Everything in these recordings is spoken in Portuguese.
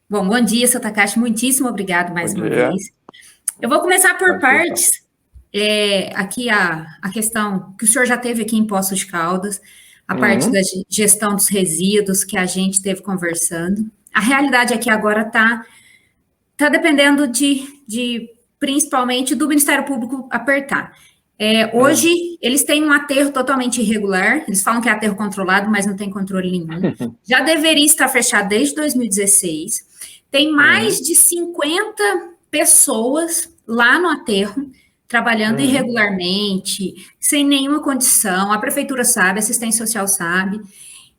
Bom dia, seu Takashi, muitíssimo obrigado Bom mais uma dia. vez. Eu vou começar por Pode começar. partes. Aqui a questão que o senhor já teve aqui em Poços de Caldas, a parte da Uhum. gestão dos resíduos que a gente teve conversando. A realidade é que agora tá dependendo de principalmente do Ministério Público apertar. É. Hoje, eles têm um aterro totalmente irregular, eles falam que é aterro controlado, mas não tem controle nenhum. Já deveria estar fechado desde 2016. Tem mais Uhum. de 50 pessoas lá no aterro, trabalhando Uhum. irregularmente, sem nenhuma condição. A prefeitura sabe, a assistência social sabe.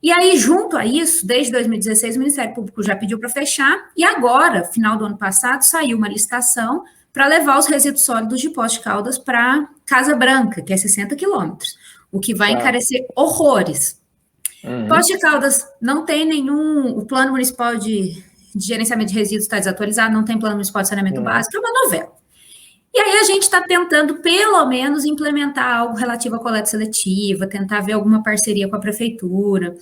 E aí, junto a isso, desde 2016, o Ministério Público já pediu para fechar, e agora, final do ano passado, saiu uma licitação para levar os resíduos sólidos de Poços de Caldas para Casa Branca, que é 60 quilômetros, o que vai Tá. encarecer horrores. Poços Uhum. de Caldas não tem nenhum. O plano municipal de gerenciamento de resíduos está desatualizado, não tem plano municipal de saneamento Uhum. básico, é uma novela. E aí a gente está tentando, pelo menos, implementar algo relativo à coleta seletiva, tentar ver alguma parceria com a prefeitura.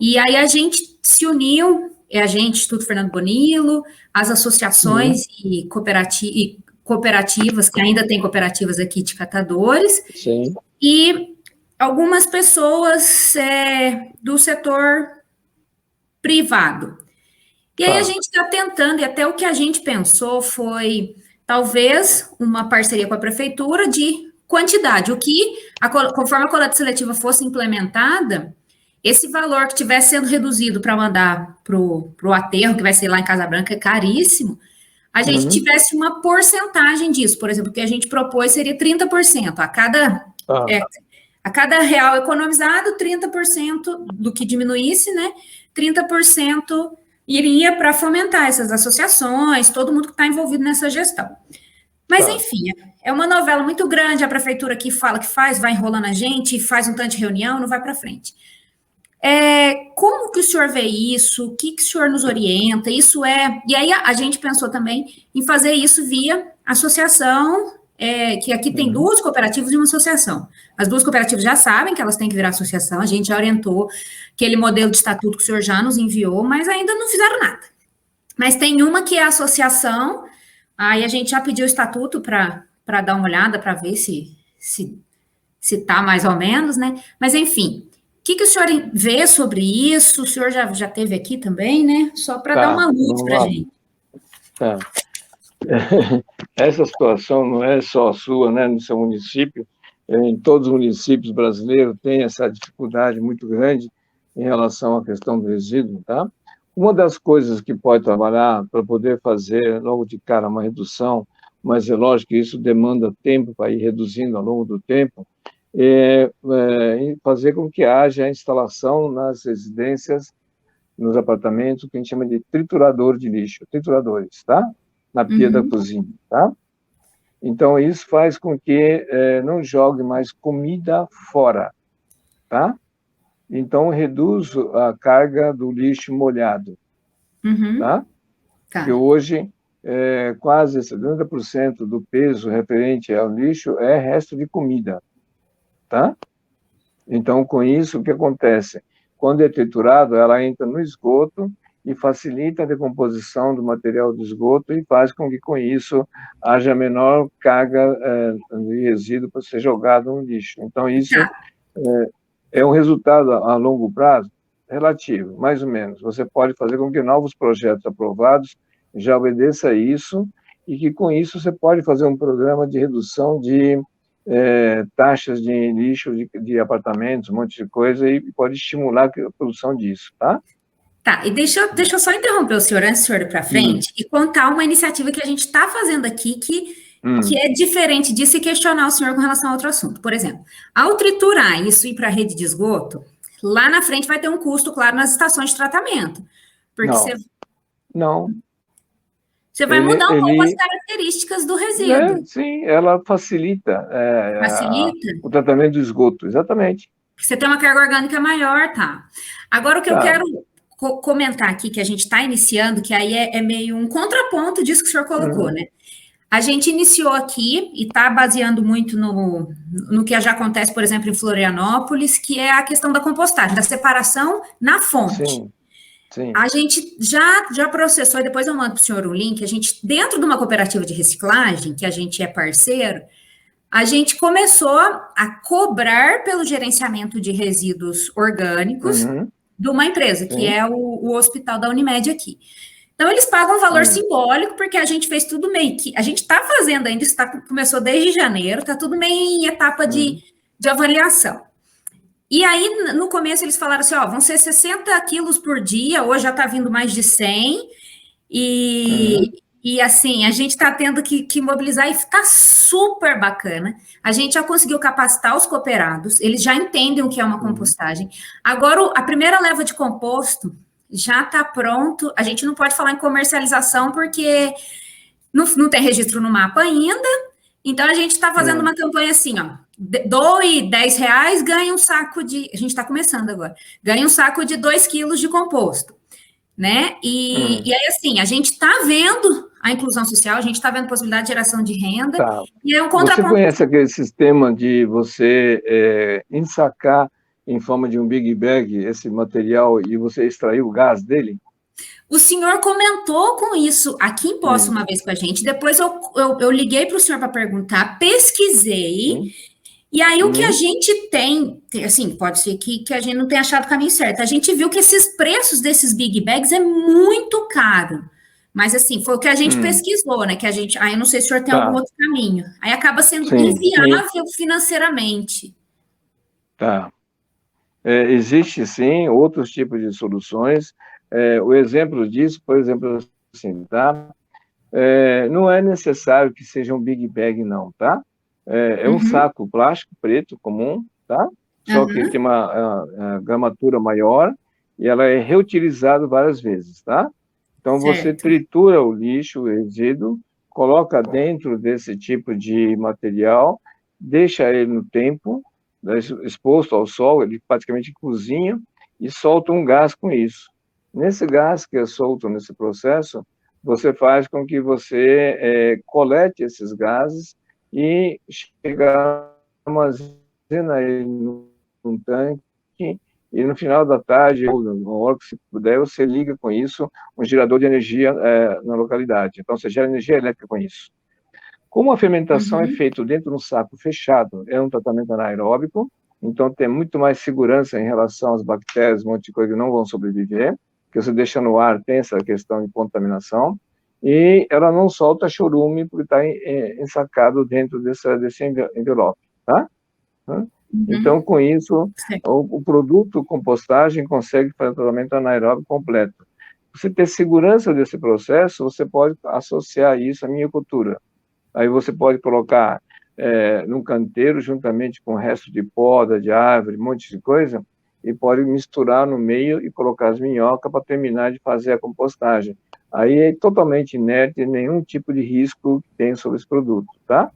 E aí a gente se uniu, a gente, Instituto Fernando Bonillo, as Uhum. associações e cooperativas, que ainda tem cooperativas aqui de catadores, Sim. e algumas pessoas do setor privado. E aí a Tá. gente está tentando, e até o que a gente pensou foi talvez uma parceria com a prefeitura de quantidade, conforme a coleta seletiva fosse implementada, esse valor que tivesse sendo reduzido para mandar para o aterro, que vai ser lá em Casa Branca, é caríssimo, a gente Uhum. tivesse uma porcentagem disso. Por exemplo, o que a gente propôs seria 30%. Tá. É, a cada real economizado, 30% do que diminuísse, né? 30% iria para fomentar essas associações, todo mundo que está envolvido nessa gestão. Mas, Tá. enfim, é uma novela muito grande, a prefeitura que fala que faz, vai enrolando a gente, faz um tanto de reunião, não vai para frente. Como que o senhor vê isso? O que o senhor nos orienta? Isso é. E aí a gente pensou também em fazer isso via associação, que aqui tem Uhum. duas cooperativas e uma associação. As duas cooperativas já sabem que elas têm que virar associação, a gente já orientou aquele modelo de estatuto que o senhor já nos enviou, mas ainda não fizeram nada. Mas tem uma que é a associação, aí a gente já pediu o estatuto para dar uma olhada, para ver se está mais ou menos, né? Mas, enfim, o que o senhor vê sobre isso? O senhor já teve aqui também, né? Só para dar Tá. uma luz Vamos para a lá. gente. Tá. Essa situação não é só sua, né, no seu município. Em todos os municípios brasileiros tem essa dificuldade muito grande em relação à questão do resíduo, tá? Uma das coisas que pode trabalhar para poder fazer logo de cara uma redução, mas é lógico que isso demanda tempo para ir reduzindo ao longo do tempo, fazer com que haja a instalação nas residências, nos apartamentos, que a gente chama de triturador de lixo, trituradores, tá? Na pia da Uhum. cozinha, tá? Então, isso faz com que não jogue mais comida fora, tá? Então, reduz a carga do lixo molhado, Uhum. tá? Que Tá. hoje, quase 70% do peso referente ao lixo é resto de comida, tá? Então, com isso, o que acontece? Quando é triturado, ela entra no esgoto e facilita a decomposição do material do esgoto e faz com que, com isso, haja menor carga de resíduo para ser jogado no lixo. Então, isso Tá. é um resultado a longo prazo relativo, mais ou menos. Você pode fazer com que novos projetos aprovados já obedeçam a isso e que, com isso, você pode fazer um programa de redução de taxas de lixo de apartamentos, um monte de coisa, e pode estimular a produção disso, tá? Tá, e deixa eu só interromper o senhor antes do senhor ir para Hum. frente e contar uma iniciativa que a gente está fazendo aqui que Hum. é diferente disso e questionar o senhor com relação a outro assunto. Por exemplo, ao triturar isso e ir para a rede de esgoto, lá na frente vai ter um custo, claro, nas estações de tratamento, porque Não, não. você vai mudar um pouco as Ele, características do né, resíduo. sim, ela facilita Facilita, o tratamento do esgoto, exatamente. porque você tem uma carga orgânica maior, tá? Agora, o que eu Tá. quero comentar aqui, que a gente está iniciando, que aí é meio um contraponto disso que o senhor colocou, Uhum. né? A gente iniciou aqui e está baseando muito no que já acontece, por exemplo, em Florianópolis, que é a questão da compostagem, da separação na fonte. Sim, Sim. A gente já processou, e depois eu mando para o senhor o link, a gente, dentro de uma cooperativa de reciclagem, que a gente é parceiro, a gente começou a cobrar pelo gerenciamento de resíduos orgânicos Uhum. de uma empresa, que Sim. é o hospital da Unimed aqui. Então, eles pagam um valor Hum. simbólico, porque a gente fez tudo meio que. A gente está fazendo ainda, isso começou desde janeiro, está tudo meio em etapa Uhum. de avaliação. E aí, no começo, eles falaram assim: ó, vão ser 60 quilos por dia, hoje já está vindo mais de 100, Uhum. e assim, a gente está tendo que mobilizar e está super bacana. A gente já conseguiu capacitar os cooperados, eles já entendem o que é uma Uhum. compostagem. Agora, a primeira leva de composto já está pronto. A gente não pode falar em comercialização porque não tem registro no mapa ainda. Então, a gente está fazendo Uhum. uma campanha assim, ó. Doe R$ 10, ganha um saco de. A gente está começando agora. Ganha um saco de 2 quilos de composto, né? Uhum. E aí, assim, a gente está vendo a inclusão social, a gente está vendo possibilidade de geração de renda, Tá. e é um Você contraponto. conhece aquele sistema de você ensacar em forma de um Big Bag esse material e você extrair o gás dele? O senhor comentou com isso aqui em Poço uma Isso. vez com a gente, depois eu liguei para o senhor para perguntar, pesquisei. Sim. E aí, o que a Uhum. gente assim, pode ser que a gente não tenha achado o caminho certo. A gente viu que esses preços desses big bags é muito caro. Mas, assim, foi o que a gente Uhum. pesquisou, né? Que a gente. Aí, eu não sei se o senhor tem algum Tá. outro caminho. Aí acaba sendo Sim, sim. inviável financeiramente. Tá. Existe, sim, outros tipos de soluções. O exemplo disso, por exemplo, assim, tá? Não é necessário que seja um Big Bag, não, tá? É um Uhum, saco plástico preto comum, tá? Só que aham, tem uma gramatura maior e ela é reutilizada várias vezes, tá? Então você certo. tritura o lixo, o resíduo, coloca dentro desse tipo de material, deixa ele no tempo, né, exposto ao sol, ele praticamente cozinha e solta um gás com isso. Nesse gás que é solto nesse processo, você faz com que você colete esses gases e chega a armazena ele num tanque e no final da tarde, ou na hora que você puder, você liga com isso um gerador de energia na localidade. Então, você gera energia elétrica com isso. Como a fermentação é Uhum, feita dentro de um saco fechado, é um tratamento anaeróbico, então tem muito mais segurança em relação às bactérias, um monte de coisa que não vão sobreviver, porque você deixa no ar, tem essa questão de contaminação, e ela não solta chorume porque está ensacado dentro desse envelope, tá? Então, uhum, com isso, certo. o produto compostagem consegue fazer o tratamento anaeróbico completo. Você ter segurança desse processo, você pode associar isso à minha cultura. Aí você pode colocar num canteiro, juntamente com o resto de poda, de árvore, um monte de coisa, e pode misturar no meio e colocar as minhocas para terminar de fazer a compostagem. Aí é totalmente inerte, nenhum tipo de risco que tem sobre esse produto, tá?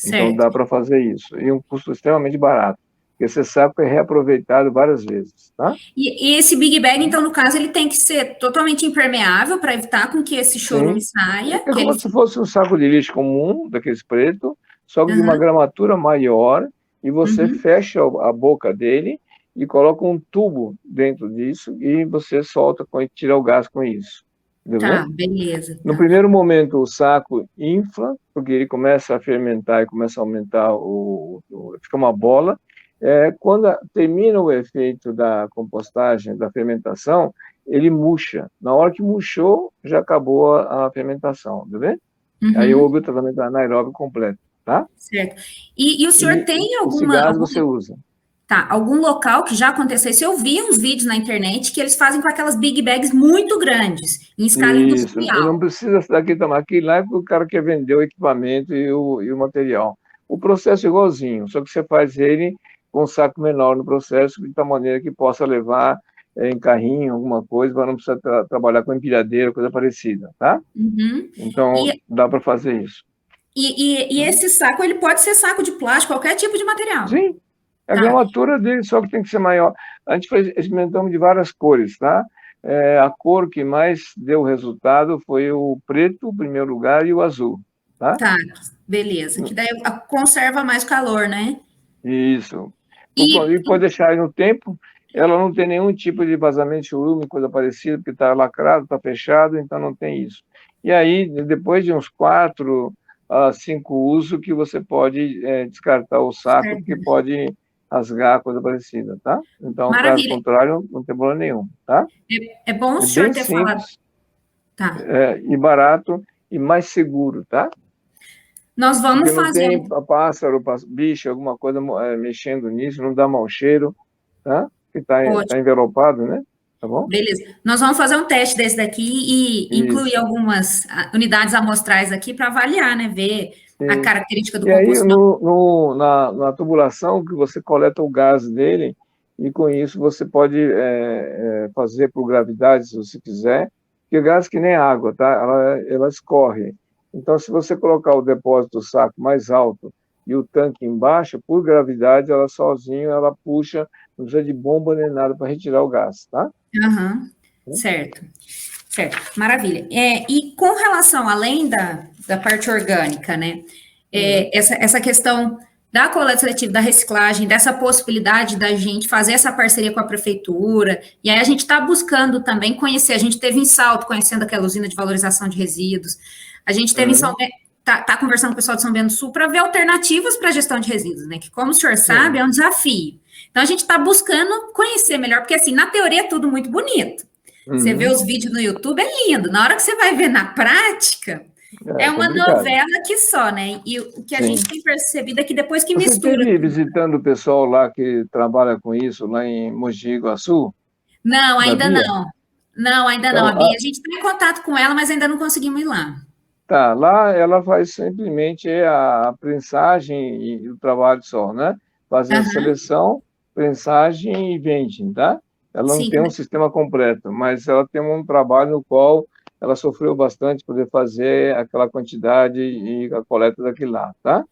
Então Certo. dá para fazer isso. E um custo extremamente barato, porque esse saco é reaproveitado várias vezes, tá? E esse Big Bag, então, no caso, ele tem que ser totalmente impermeável para evitar com que esse chorume Sim. saia, É que ele. como se fosse um saco de lixo comum, daqueles preto, só que de uma Aham, gramatura maior, e você uhum. fecha a boca dele e coloca um tubo dentro disso e você solta e tira o gás com isso. Tá, Entendeu? beleza, No tá. primeiro momento, o saco infla, porque ele começa a fermentar e começa a aumentar, fica uma bola. Quando termina o efeito da compostagem, da fermentação, ele murcha. Na hora que murchou, já acabou a fermentação, tá vendo? Aí Uhum, houve o tratamento anaeróbio completo, tá? certo. E o senhor E tem esse gás você usa. algum local que já aconteceu isso? Eu vi uns vídeos na internet que eles fazem com aquelas big bags muito grandes, em escala Isso, e não industrial. precisa daqui também. Aqui lá é porque o cara quer vender o equipamento e o material. O processo é igualzinho, só que você faz ele com um saco menor no processo, de tal maneira que possa levar em carrinho, alguma coisa, para não precisar trabalhar com empilhadeira, coisa parecida, tá? Uhum. Então, E, dá para fazer isso. e esse saco, ele pode ser saco de plástico, qualquer tipo de material. Sim, a Tá. gramatura dele só que tem que ser maior. A gente experimentamos de várias cores, tá? A cor que mais deu resultado foi o preto, em primeiro lugar, e o azul, tá? Tá, beleza. Que daí conserva mais calor, né? Isso. E E pode deixar aí no tempo, ela não tem nenhum tipo de vazamento de churume, coisa parecida, porque está lacrado, está fechado, então não tem isso. E aí, depois de uns 4 a 5 usos, que você pode descartar o saco, Certo. porque pode rasgar, coisa parecida, tá? Então, caso Maravilha. contrário, não tem problema nenhum, tá? É bom o É senhor bem ter falado. simples, Tá. e barato e mais seguro, tá? Nós Porque vamos não fazer tem um. pássaro, bicho, alguma coisa mexendo nisso, não dá mau cheiro, tá? Que tá Ótimo. envelopado, né? Tá bom? Beleza. Nós vamos fazer um teste desse daqui e incluir Isso, algumas unidades amostrais aqui para avaliar, né? Ver a isso. característica do E aí, composto. na tubulação, que você coleta o gás dele, e com isso você pode fazer por gravidade, se você quiser, porque o gás é que nem água, tá? Ela escorre. Então, se você colocar o depósito do saco mais alto e o tanque embaixo, por gravidade, ela sozinha, ela puxa, não precisa de bomba nem nada para retirar o gás, tá? Aham. Certo. Certo. Maravilha. E com relação, além da parte orgânica, né? Uhum. Essa questão da coleta seletiva, da reciclagem, dessa possibilidade da gente fazer essa parceria com a prefeitura, e aí a gente está buscando também conhecer, a gente teve em Salto, conhecendo aquela usina de valorização de resíduos, a gente teve em São Uhum. Bento, tá conversando com o pessoal de São Bento do Sul para ver alternativas para a gestão de resíduos, né? Que, como o senhor sabe, Sim. é um desafio. Então, a gente está buscando conhecer melhor, porque, assim, na teoria é tudo muito bonito. Você vê Uhum. os vídeos no YouTube, é lindo. Na hora que você vai ver na prática, é É uma complicado. novela que só, né? E o que a gente Sim. tem percebido é que depois que Você mistura. esteve visitando o pessoal lá que trabalha com isso, lá em Mogi Guaçu, Não, da ainda Bia? não. Não, ainda não. A Então, Bia, a gente está em contato com ela, mas ainda não conseguimos ir lá. tá, lá ela faz simplesmente a prensagem e o trabalho só, né? Fazem a Aham. seleção, prensagem e vendem, tá? Ela não Sim, tem um sistema completo, mas ela tem um trabalho no qual ela sofreu bastante para poder fazer aquela quantidade e a coleta daquilo lá, tá?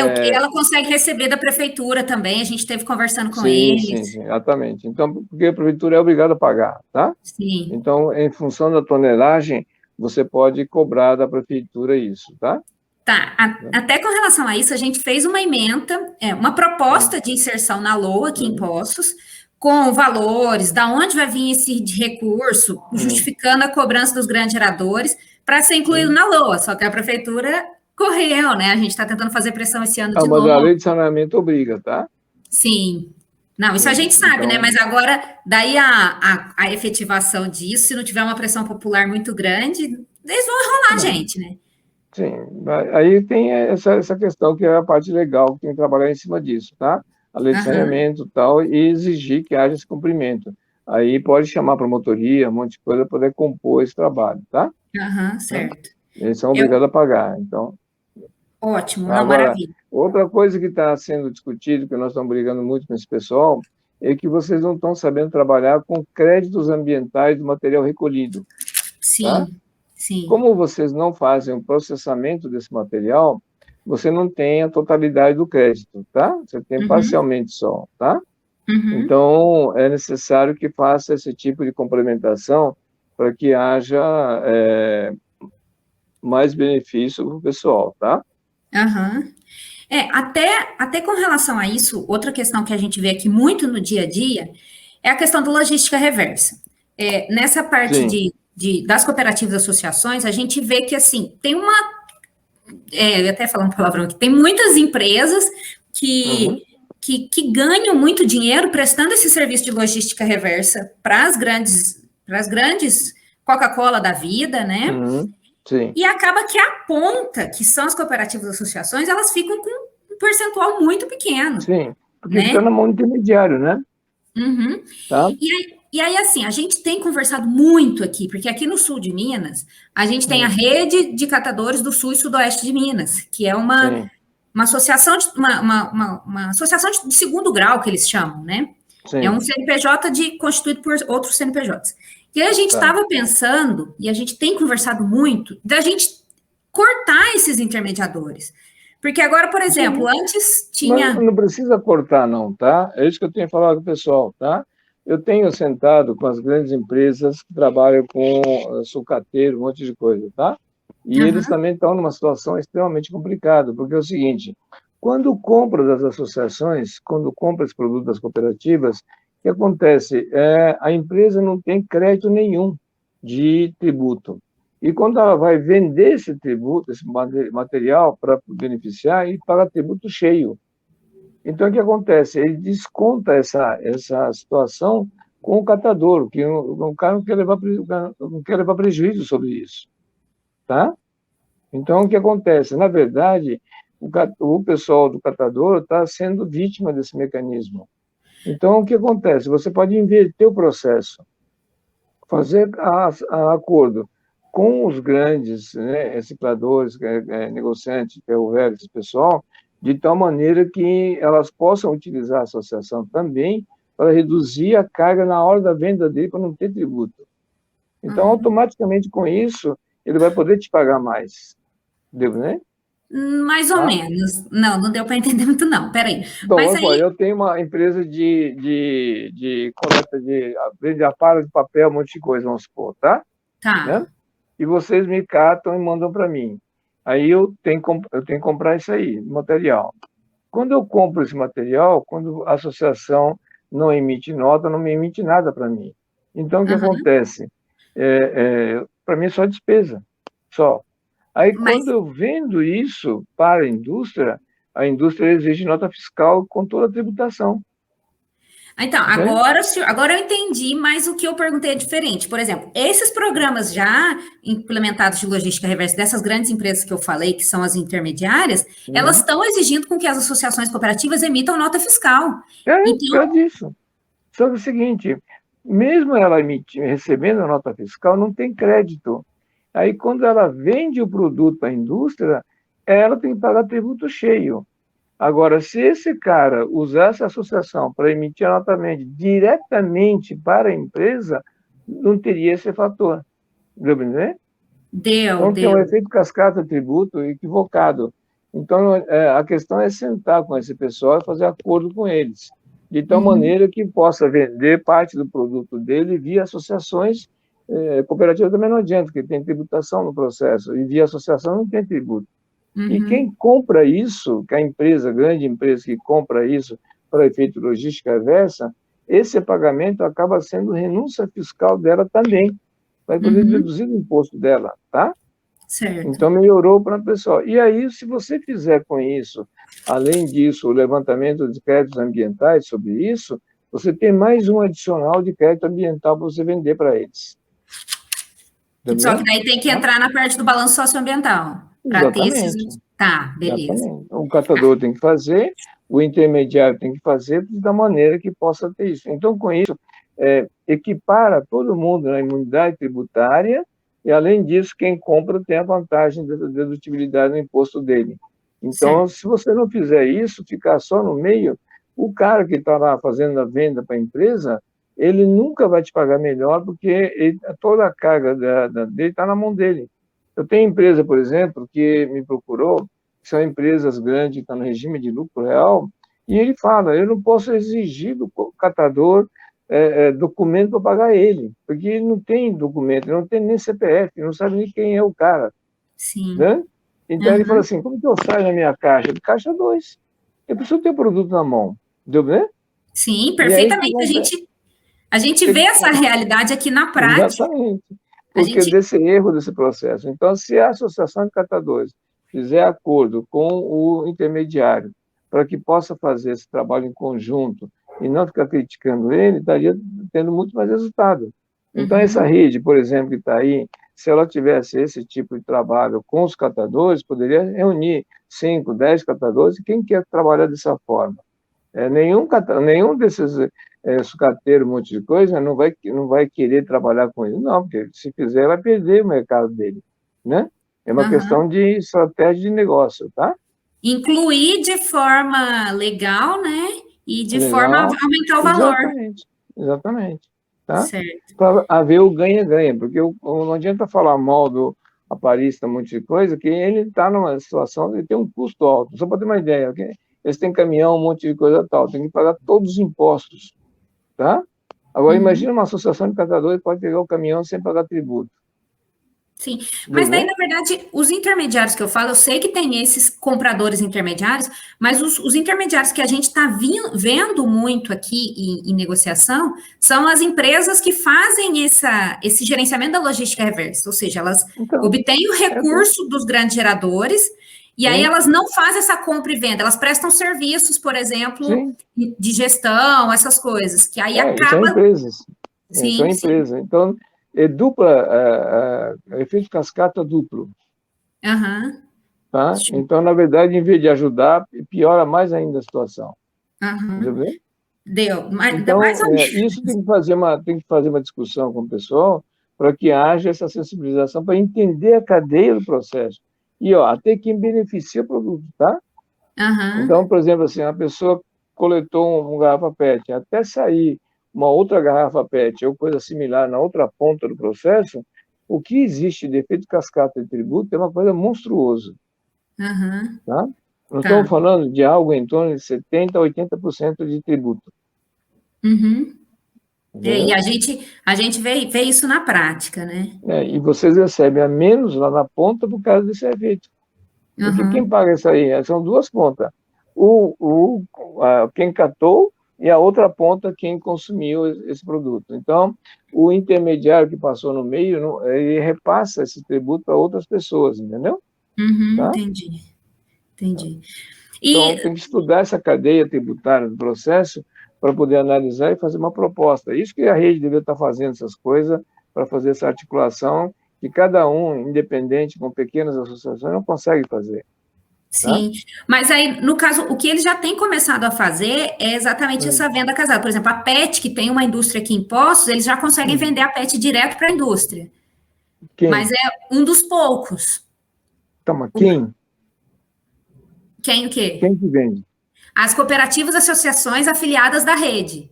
o que ela consegue receber da prefeitura também. A gente esteve conversando com Sim, sim, eles. sim, exatamente. Então, porque a prefeitura é obrigada a pagar, tá? Sim. Então, em função da tonelagem, você pode cobrar da prefeitura isso, tá? Tá, até com relação a isso, a gente fez uma ementa, uma proposta de inserção na LOA aqui em Uhum, Poços, com valores, da onde vai vir esse recurso, uhum, justificando a cobrança dos grandes geradores, para ser incluído sim. na LOA, só que a prefeitura correu, né? A gente está tentando fazer pressão esse ano Ah, de mas a novo. lei de saneamento obriga, tá? Sim. Não, isso a Sim, gente sabe, né? então, Mas agora, daí a efetivação disso, se não tiver uma pressão popular muito grande, eles vão enrolar a não, gente, né? sim. Aí tem essa questão que é a parte legal, que tem que trabalhar em cima disso, tá? A lei de Aham, saneamento e tal, e exigir que haja esse cumprimento. Aí pode chamar a promotoria, um monte de coisa, para poder compor esse trabalho, tá? aham, Tá? certo. Eles são Eu, obrigados a pagar, então. ótimo, não, Agora, maravilha. outra coisa que está sendo discutido, que nós estamos brigando muito com esse pessoal, é que vocês não estão sabendo trabalhar com créditos ambientais do material recolhido, tá? Sim, sim. Como vocês não fazem o processamento desse material, você não tem a totalidade do crédito, tá? Você tem Uhum, parcialmente só, tá? uhum. Então, é necessário que faça esse tipo de complementação para que haja mais benefício para o pessoal, tá? Aham. Até com relação a isso, outra questão que a gente vê aqui muito no dia a dia é a questão da logística reversa. Nessa parte Sim. das cooperativas e associações, a gente vê que, assim, tem eu ia até falar um palavrão aqui, tem muitas empresas Uhum. que ganham muito dinheiro prestando esse serviço de logística reversa para as grandes Coca-Cola da vida, né? Uhum. Sim. E acaba que a ponta, que são as cooperativas e associações, elas ficam com um percentual muito pequeno, Sim, porque fica né? na mão do intermediário, né? Uhum. Tá? E aí, assim, a gente tem conversado muito aqui, porque aqui no sul de Minas, a gente tem a Hum, rede de catadores do sul e sudoeste de Minas, que é sim, uma associação uma associação de segundo grau, que eles chamam, né? É um sim, CNPJ constituído por outros CNPJs. E aí a gente tá. estava pensando, e a gente tem conversado muito, da gente cortar esses intermediadores. Porque agora, por exemplo, Sim, antes mas tinha. não precisa cortar, não, tá? É isso que eu tenho falado com o pessoal, tá? Eu tenho sentado com as grandes empresas que trabalham com sucateiro, um monte de coisa, tá? E eles Aham, também estão numa situação extremamente complicada, porque é o seguinte: quando compra das associações, quando compra esse produto das cooperativas, que acontece? A empresa não tem crédito nenhum de tributo. E quando ela vai vender esse tributo, esse material para beneficiar, ele paga tributo cheio. Então, o que acontece? Ele desconta essa situação com o catador, que o cara não quer levar prejuízo sobre isso. Tá? Então, o que acontece? Na verdade, o pessoal do catador está sendo vítima desse mecanismo. Então, o que acontece? Você pode inverter o processo, fazer acordo com os grandes, né, recicladores, negociantes, ferroviários, esse pessoal, de tal maneira que elas possam utilizar a associação também para reduzir a carga na hora da venda dele, para não ter tributo. Então, automaticamente com isso, ele vai poder te pagar mais. Deu, né? Mais ou menos. Não, não deu para entender muito, não. Peraí. Então, Mas aí. eu tenho uma empresa de coleta vende aparelho de papel, um monte de coisa, vamos supor, tá? Tá. Né? E vocês me catam e mandam para mim. Aí eu tenho que comprar isso aí, material. Quando eu compro esse material, quando a associação não emite nota, não me emite nada para mim. Então, o que acontece? Para mim é só despesa, só. Aí, Mas quando eu vendo isso para a indústria exige nota fiscal com toda a tributação. então, Entende? agora eu entendi, mas o que eu perguntei é diferente. Por exemplo, esses programas já implementados de logística reversa dessas grandes empresas que eu falei, que são as intermediárias, elas estão exigindo com que as associações cooperativas emitam nota fiscal. É Então, disso. Só que é o seguinte, mesmo ela recebendo a nota fiscal, não tem crédito. Aí, quando ela vende o produto à indústria, ela tem que pagar tributo cheio. Agora, se esse cara usar essa associação para emitir a nota média diretamente para a empresa, não teria esse fator. Deu para entender? Então, tem um deu. efeito cascata tributo equivocado. Então, a questão é sentar com esse pessoal e fazer acordo com eles, de tal maneira que possa vender parte do produto dele via associações cooperativas também não adianta, porque tem tributação no processo, e via associação não tem tributo. E quem compra isso, que a empresa, grande empresa que compra isso para efeito logística reversa, esse pagamento acaba sendo renúncia fiscal dela também. Vai poder deduzir o imposto dela, tá? Certo. Então, melhorou para o pessoal. E aí, se você fizer com isso, além disso, o levantamento de créditos ambientais sobre isso, você tem mais um adicional de crédito ambiental para você vender para eles. Só que Entendeu? daí tem que entrar na parte do balanço socioambiental, para ter esses. Exatamente. Tá, beleza. Exatamente. O catador tem que fazer, o intermediário tem que fazer da maneira que possa ter isso. Então, com isso, equipara todo mundo na imunidade tributária e, além disso, quem compra tem a vantagem da dedutibilidade no imposto dele. Então, se você não fizer isso, ficar só no meio, o cara que está lá fazendo a venda para a empresa, ele nunca vai te pagar melhor, porque toda a carga dele está na mão dele. Eu tenho empresa, por exemplo, que me procurou, que são empresas grandes que estão no regime de lucro real, e ele fala, eu não posso exigir do catador documento para pagar ele, porque ele não tem documento, ele não tem nem CPF, ele não sabe nem quem é o cara. Sim. Né? Então ele fala assim, como que eu saio na minha caixa? Caixa 2. Eu preciso ter o produto na mão. Deu bem? Sim, E aí que perfeitamente. A gente vê acontece? essa realidade aqui na prática. Exatamente, A porque gente. desse erro desse processo. Então, se a Associação de Catadores fizer acordo com o intermediário para que possa fazer esse trabalho em conjunto e não ficar criticando ele, estaria tendo muito mais resultado. Então, essa rede, por exemplo, que está aí, se ela tivesse esse tipo de trabalho com os catadores, poderia reunir 5, 10 catadores, e quem quer trabalhar dessa forma? Nenhum desses sucateiros, um monte de coisa, não vai querer trabalhar com ele. Não, porque se fizer, vai perder o mercado dele. Né? É uma questão de estratégia de negócio, tá? Incluir de forma legal, né? E de forma a Legal. aumentar o valor. Exatamente. Exatamente. Tá? Certo. Para haver o ganha-ganha, porque não adianta falar mal do aparista, um monte de coisa, que ele está numa situação, ele tem um custo alto. Só para ter uma ideia, okay? Eles têm caminhão, um monte de coisa tal, tem que pagar todos os impostos. Tá? Agora, imagina uma associação de catadores que pode pegar o caminhão sem pagar tributo. Sim, mas daí, Entendeu? na verdade, os intermediários que eu falo, eu sei que tem esses compradores intermediários, mas os intermediários que a gente está vendo muito aqui em negociação são as empresas que fazem esse gerenciamento da logística reversa, ou seja, elas Então, obtêm o é, recurso dos grandes geradores e aí sim, elas não fazem essa compra e venda, elas prestam serviços, por exemplo, sim, de gestão, essas coisas, que aí e são acaba. empresas, são Sim, sim. empresas. Então, é dupla, efeito cascata duplo, Aham. tá? Então, na verdade, em vez de ajudar, piora mais ainda a situação, Aham. entendeu? Deu, mais Então, ou menos. isso tem que fazer uma discussão com o pessoal para que haja essa sensibilização, para entender a cadeia do processo. E, ó, até quem beneficia o produto, tá? Aham. Então, por exemplo, assim, a pessoa coletou uma garrafa PET, até sair uma outra garrafa PET ou coisa similar na outra ponta do processo, o que existe de efeito cascata de tributo é uma coisa monstruosa, Aham. tá? Nós Tá. estamos falando de algo em torno de 70% a 80% de tributo, Uhum. E entendeu? a gente vê isso na prática, né? E vocês recebem a menos lá na ponta por causa desse efeito. Porque quem Aham. paga isso aí? São duas pontas. Quem catou e a outra ponta quem consumiu esse produto. Então, o intermediário que passou no meio, ele repassa esse tributo para outras pessoas, entendeu? Uhum. Tá? Entendi. Entendi. Então, E tem que estudar essa cadeia tributária do processo para poder analisar e fazer uma proposta. Isso que a rede deveria estar fazendo essas coisas, para fazer essa articulação, que cada um, independente, com pequenas associações, não consegue fazer. Tá? sim, mas aí, no caso, o que eles já têm começado a fazer é exatamente essa Hum, venda casada. Por exemplo, a PET, que tem uma indústria aqui em Poços, eles já conseguem hum. vender a PET direto para a indústria. Mas Quem? é um dos poucos. Toma, O- quem? Quem o quê? Quem que vende? As cooperativas, associações afiliadas da rede.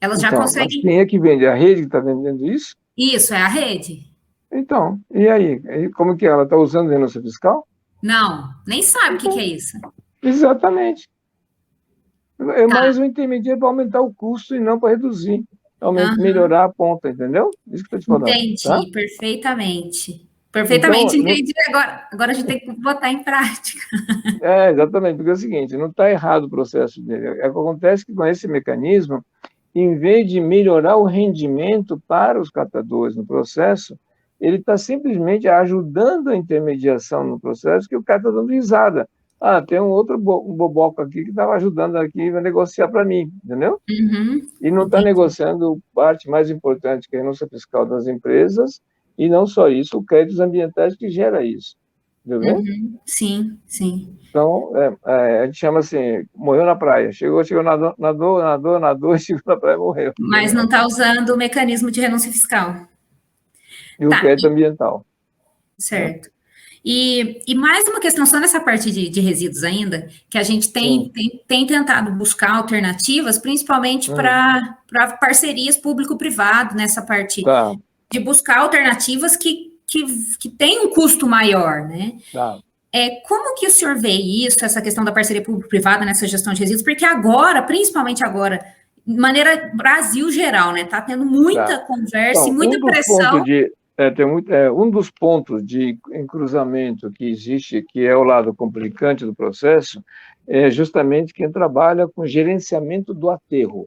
Elas já Então, mas conseguem. quem é que vende? A rede que está vendendo isso? Isso, é a rede. Então, e aí? Como que ela está usando renúncia fiscal? Não, nem sabe o que que é Então, isso. exatamente. É Tá, mais um intermediário para aumentar o custo e não para reduzir. aham, Melhorar a ponta, entendeu? Isso que eu estou te falando, tá? entendi perfeitamente. Então, Perfeitamente entendi. Agora a gente tem que botar em prática. exatamente, porque é o seguinte, não está errado o processo dele. Acontece que com esse mecanismo, em vez de melhorar o rendimento para os catadores no processo, ele está simplesmente ajudando a intermediação no processo, que o cara está dando risada. Ah, tem um outro um boboca aqui que estava ajudando aqui a negociar para mim, entendeu? Uhum, E não está entendi. negociando parte mais importante, que é a renúncia fiscal das empresas, e não só isso, o créditos ambientais que gera isso, entendeu? Uhum, sim, sim. Então, a gente chama assim, morreu na praia. Chegou, nadou, chegou na praia e morreu, Mas não entendeu? está usando o mecanismo de renúncia fiscal. E o Tá, crédito ambiental, né? certo. E mais uma questão só nessa parte de resíduos ainda, que a gente tem, Sim. tem tentado buscar alternativas, principalmente para parcerias público-privado, nessa parte Tá, de buscar alternativas que têm um custo maior, né? tá, Como que o senhor vê isso, essa questão da parceria público-privada nessa gestão de resíduos? Porque agora, principalmente agora, de maneira Brasil geral, né? Tá tendo tá. muita conversa e Então, muita pressão. um dos pontos de cruzamento que existe, que é o lado complicante do processo, é justamente quem trabalha com gerenciamento do aterro,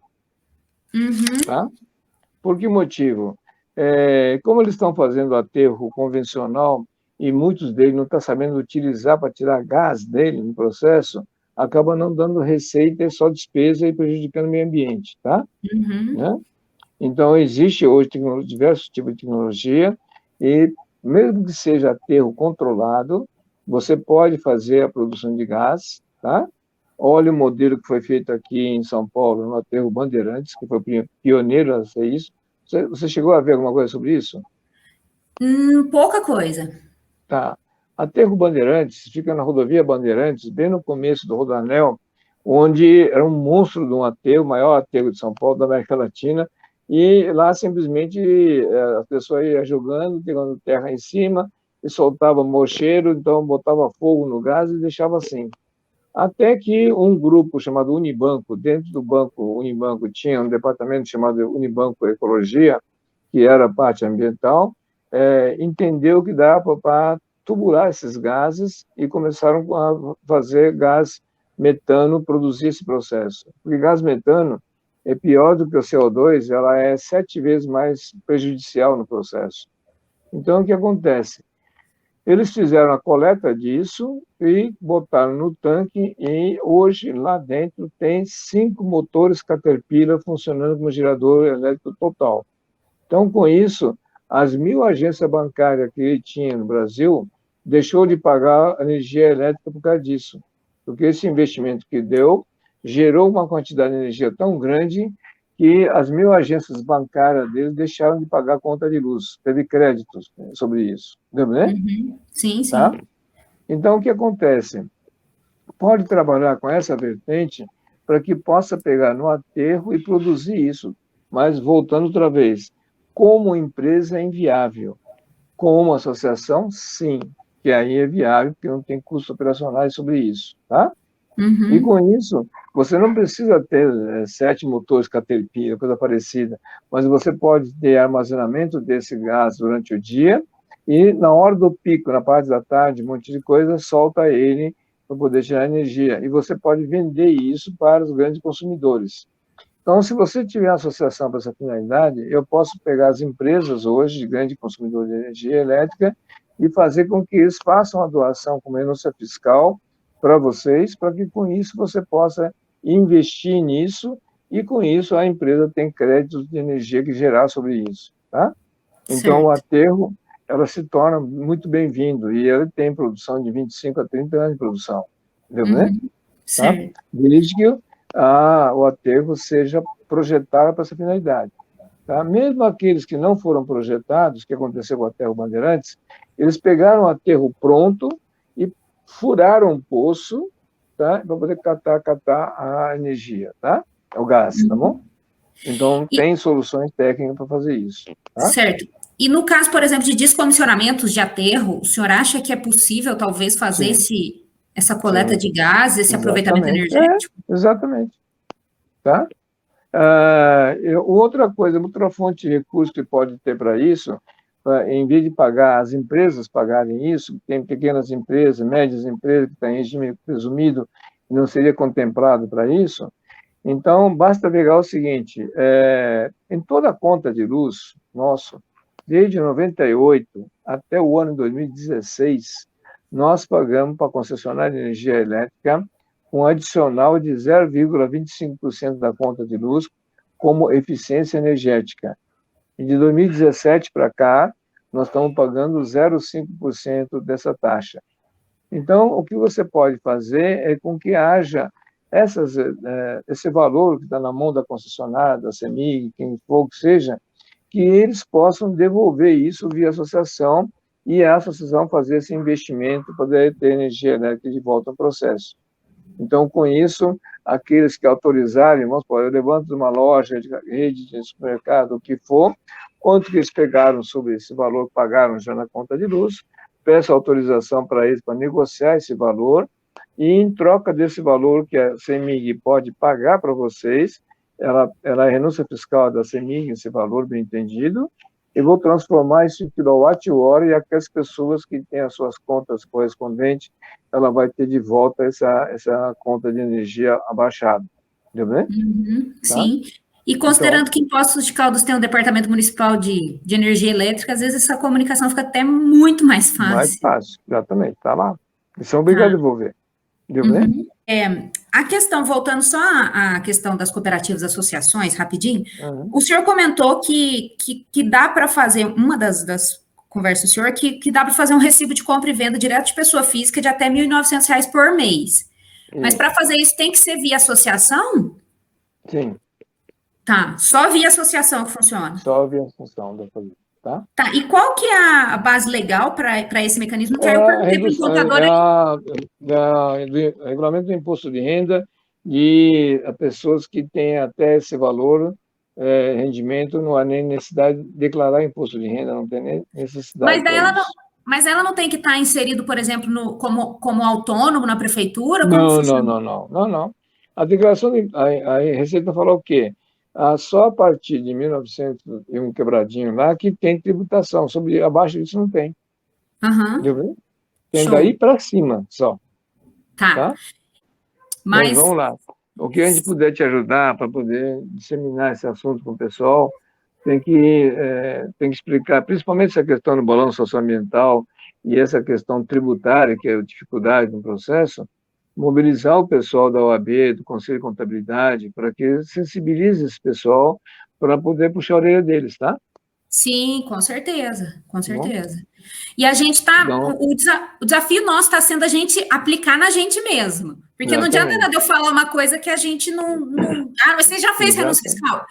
Uhum, tá? Por que motivo? Como eles estão fazendo aterro convencional e muitos deles não estão sabendo utilizar para tirar gás dele no processo, acaba não dando receita, é só despesa e prejudicando o meio ambiente, tá? uhum, Né? Então, existe hoje diversos tipos de tecnologia e, mesmo que seja aterro controlado, você pode fazer a produção de gás, tá? Olha o modelo que foi feito aqui em São Paulo, no aterro Bandeirantes, que foi pioneiro a fazer isso. Você chegou a ver alguma coisa sobre isso? pouca coisa. Tá. Aterro Bandeirantes fica na rodovia Bandeirantes, bem no começo do Rodoanel, onde era um monstro de um aterro, o maior aterro de São Paulo, da América Latina, e lá simplesmente a pessoa ia jogando, pegando terra em cima, e soltava mocheiro, então botava fogo no gás e deixava assim. Até que um grupo chamado Unibanco, dentro do banco Unibanco tinha um departamento chamado Unibanco Ecologia, que era a parte ambiental, entendeu que dá para tubular esses gases e começaram a fazer gás metano produzir esse processo. Porque gás metano é pior do que o CO2, ela é 7 vezes mais prejudicial no processo. Então, o que acontece? Eles fizeram a coleta disso e botaram no tanque e hoje lá dentro tem 5 motores Caterpillar funcionando como gerador elétrico total. Então, com isso, as 1.000 agências bancárias que ele tinha no Brasil deixou de pagar energia elétrica por causa disso. Porque esse investimento que deu gerou uma quantidade de energia tão grande que as 1.000 agências bancárias deles deixaram de pagar a conta de luz. Teve créditos sobre isso. Lembra, né? Uhum. Sim, Tá? sim. Então, o que acontece? Pode trabalhar com essa vertente para que possa pegar no aterro e produzir isso. Mas, voltando outra vez, como empresa é inviável. Como associação, sim, que aí é viável, porque não tem custos operacionais sobre isso. Tá? E Uhum. com isso, você não precisa ter 7 motores Caterpillar, coisa parecida, mas você pode ter armazenamento desse gás durante o dia e na hora do pico, na parte da tarde, um monte de coisa, solta ele para poder gerar energia. E você pode vender isso para os grandes consumidores. Então, se você tiver uma associação para essa finalidade, eu posso pegar as empresas hoje, de grande consumidor de energia elétrica, e fazer com que eles façam a doação como renúncia fiscal para vocês, para que com isso você possa investir nisso e com isso a empresa tem créditos de energia que gerar sobre isso, tá? Então o Certo. aterro ela se torna muito bem-vindo e ele tem produção de 25 a 30 anos de produção, entendeu, né? Uhum. Tá? Certo. Desde que o aterro seja projetado para essa finalidade. Tá? Mesmo aqueles que não foram projetados, que aconteceu com o aterro Bandeirantes, eles pegaram o aterro pronto e furaram um poço, tá? Para poder catar a energia, tá? O gás, tá bom? Uhum. Então, E, tem soluções técnicas para fazer isso, tá? certo. E no caso, por exemplo, de descomissionamentos de aterro, o senhor acha que é possível, talvez, fazer Sim, essa coleta sim, de gás, esse aproveitamento exatamente. energético? Exatamente, tá? Outra coisa, outra fonte de recurso que pode ter para isso, em vez de pagar as empresas pagarem isso, tem pequenas empresas, médias empresas que estão em regime presumido e não seria contemplado para isso, então basta pegar o seguinte, em toda a conta de luz, nosso, desde 98 até o ano 2016, nós pagamos para a concessionária de energia elétrica um adicional de 0,25% da conta de luz como eficiência energética. E de 2017 para cá, nós estamos pagando 0,5% dessa taxa. Então, o que você pode fazer é com que haja esse valor que está na mão da concessionária, da CEMIG, quem for que seja, que eles possam devolver isso via associação e a associação fazer esse investimento para poder ter energia elétrica de volta ao processo. Então, com isso, aqueles que autorizarem, vamos supor, eu levanto de uma loja, de rede de supermercado, o que for, quanto que eles pegaram sobre esse valor que pagaram já na conta de luz, peço autorização para eles para negociar esse valor, e em troca desse valor que a CEMIG pode pagar para vocês, ela é renúncia fiscal da CEMIG, esse valor bem entendido, e vou transformar isso em quilowatt-hora e aquelas pessoas que têm as suas contas correspondentes, ela vai ter de volta essa conta de energia abaixada. Entendeu, né? Uhum. Tá? Sim. E Então, considerando que em Poços de Caldas tem um departamento municipal de energia elétrica, às vezes essa comunicação fica até muito mais mais fácil. fácil, exatamente, tá lá. Eles são Tá? obrigados a devolver. Entendeu, né? Uhum. A questão, voltando só à questão das cooperativas e associações, rapidinho, Uhum. o senhor comentou que dá para fazer, uma das conversas do senhor, que dá para fazer um recibo de compra e venda direto de pessoa física de até R$ 1.900 por mês. Mas para Isso. fazer isso tem que ser via associação? Sim, Tá, só via associação que funciona. só a função da fazer, tá? Tá, e qual que é a base legal para esse mecanismo? Que É aí eu a perguntei para um redução, contador aí. regulamento do imposto de renda e as pessoas que têm até esse valor, rendimento, não há nem necessidade de declarar imposto de renda, não tem nem necessidade Mas daí para ela não, isso. mas ela não tem que estar inserido, por exemplo, como autônomo na prefeitura? Como que Não, não, funciona? não, não, não, não. A declaração, a Receita falou o quê? Só a partir de 1900 e um quebradinho lá que tem tributação, sobre abaixo disso não tem. Aham. Entendeu? Tem Show. daí para cima só, Tá. tá? Mas Mas, vamos lá. O que a gente puder te ajudar para poder disseminar esse assunto com o pessoal, tem que explicar, principalmente essa questão do balanço socioambiental e essa questão tributária, que é a dificuldade no processo, mobilizar o pessoal da OAB, do Conselho de Contabilidade, para que sensibilize esse pessoal para poder puxar a orelha deles, tá? sim, com certeza, com Tá bom? certeza. E a gente tá, Então, o desafio nosso está sendo a gente aplicar na gente mesmo. Porque não adianta exatamente, nada eu falar uma coisa que a gente não. Ah, mas você já fez renúncia exatamente.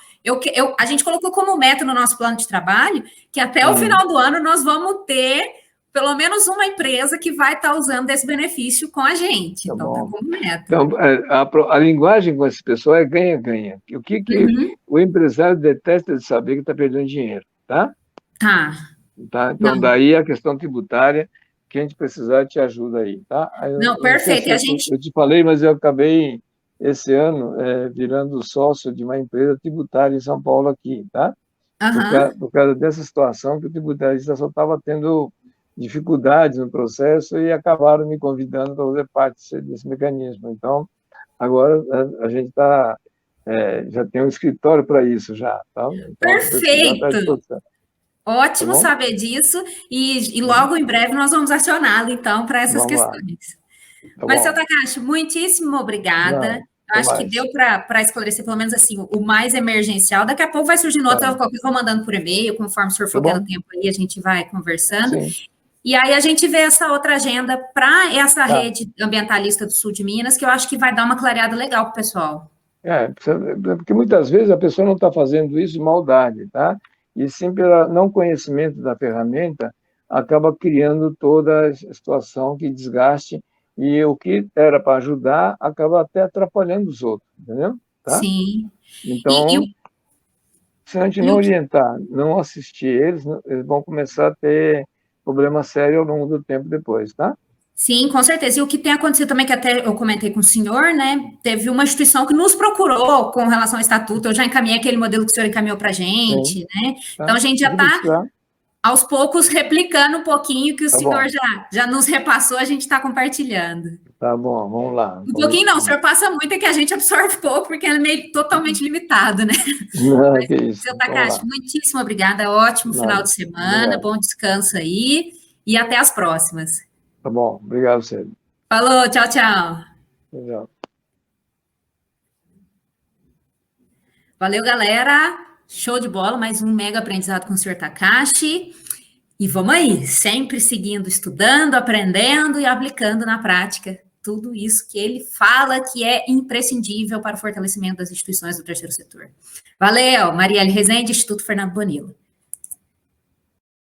fiscal? A gente colocou como meta no nosso plano de trabalho que até o Uhum. final do ano nós vamos ter pelo menos uma empresa que vai estar usando esse benefício com a gente. Tá Então, tá bom. como meta. Então, a linguagem com esse pessoal é ganha-ganha. O que Uhum. o empresário detesta de saber que está perdendo dinheiro, tá? Tá. Tá? Então, Não, daí a questão tributária, que a gente precisar te ajuda aí, tá? não, Eu não sei perfeito. se E a gente. eu te falei, mas eu acabei, esse ano, virando sócio de uma empresa tributária em São Paulo aqui, tá? Aham. Por causa dessa situação que o tributarista só estava tendo dificuldades no processo e acabaram me convidando para fazer parte desse mecanismo. Então, agora a gente já tem um escritório para isso já, tá? Então, se precisar, está à Perfeito. disposição, tá Ótimo bom? saber disso, e logo em breve nós vamos acioná-lo, então, para essas Vamos lá, questões. tá Mas, seu bom? Takashi, muitíssimo obrigada. Não, Eu até acho que mais. deu para esclarecer, pelo menos assim, o mais emergencial. Daqui a pouco vai surgindo Tá, outra, qualquer coisa, eu vou mandando por e-mail, conforme o senhor tá for tendo bom? tempo aí, a gente vai conversando. Sim, E aí a gente vê essa outra agenda para essa tá. rede ambientalista do sul de Minas, que eu acho que vai dar uma clareada legal para o pessoal. Porque muitas vezes a pessoa não está fazendo isso de maldade, tá? E sim pelo não conhecimento da ferramenta, acaba criando toda a situação que desgaste e o que era para ajudar acaba até atrapalhando os outros, entendeu? Tá? Sim. E, Então, se a gente e não o que orientar, não assistir eles, eles vão começar a ter problema sério ao longo do tempo depois, tá? Sim, com certeza. E o que tem acontecido também, que até eu comentei com o senhor, né? Teve uma instituição que nos procurou com relação ao estatuto. Eu já encaminhei aquele modelo que o senhor encaminhou para a Sim, gente, né? Então tá? a gente já O que está, precisar, aos poucos, replicando um pouquinho que o tá senhor bom, já nos repassou, a gente está compartilhando. tá bom, vamos lá. Um pouquinho não, o senhor passa muito, é que a gente absorve pouco, porque é meio totalmente limitado, né? Não, que isso, Seu vamos Takashi, lá. muitíssimo obrigada. Ótimo final Nada. de semana, Obrigado. bom descanso aí e até as próximas. Tá bom. Obrigado, Sérgio. Falou, tchau, tchau. Tchau. Valeu, galera. Show de bola, mais um mega aprendizado com o Sr. Takashi. E vamos aí, sempre seguindo, estudando, aprendendo e aplicando na prática tudo isso que ele fala que é imprescindível para o fortalecimento das instituições do terceiro setor. Valeu, Marielle Rezende, Instituto Fernando Bonilla.